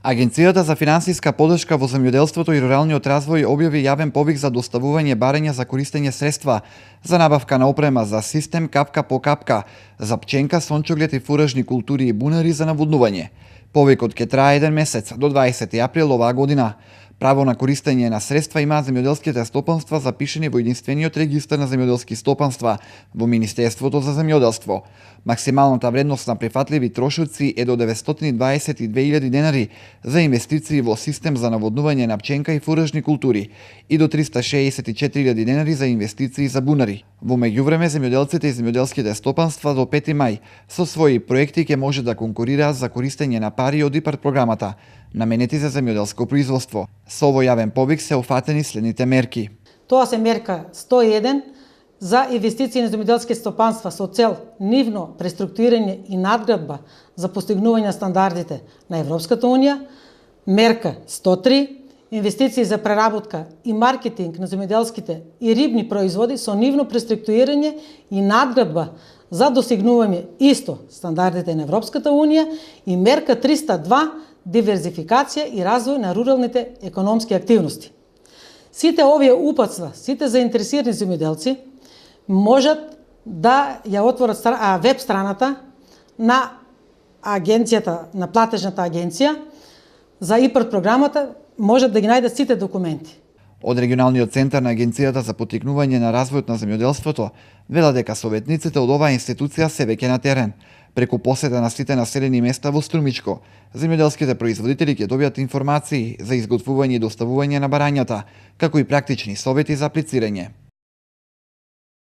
Агенцијата за финансиска поддршка во земјоделството и руралниот развој објави јавен повик за доставување барања за користење средства за набавка на опрема за систем капка по капка, за пченка, сончоглед и фуражни култури и бунари за наводнување. Повикот ќе трае 1 месец до 20 април оваа година. Право на користење на средства имаат земјоделските стопанства запишени во единствениот регистар на земјоделски стопанства во Министерството за земјоделство. Максималната вредност на прифатливи трошоци е до 922.000 денари за инвестиции во систем за наводнување на пченка и фуражни култури и до 364.000 денари за инвестиции за бунари. Во меѓувреме, земјоделците и земјоделските стопанства до 5 мај со своји проекти ќе може да конкурираат за користење на пари од ИПАРД програмата, наменети за земјоделско производство. Со овој јавен повик се уфатени следните мерки. Тоа се мерка 101 за инвестиции на земјоделски стопанства со цел нивно преструктурирање и надградба за постигнување на стандардите на Европската унија, мерка 103 инвестиции за преработка и маркетинг на земјоделските и рибни производи со нивно преструктурирање и надградба за достигнување исто стандардите на Европската унија и мерка 302 диверзификација и развој на руралните економски активности. Сите овие упатства, сите заинтересирани земјоделци можат да ја отворат веб страната на агенцијата, на платежната агенција за ИПАРД програмата, можат да ги најдат сите документи. Од регионалниот центар на Агенцијата за поттикнување на развојот на земјоделството велат дека советниците од оваа институција се веќе на терен. Преку посета на сите населени места во Струмичко, земјоделските производители ќе добијат информации за изготвување и доставување на барањата, како и практични совети за аплицирање.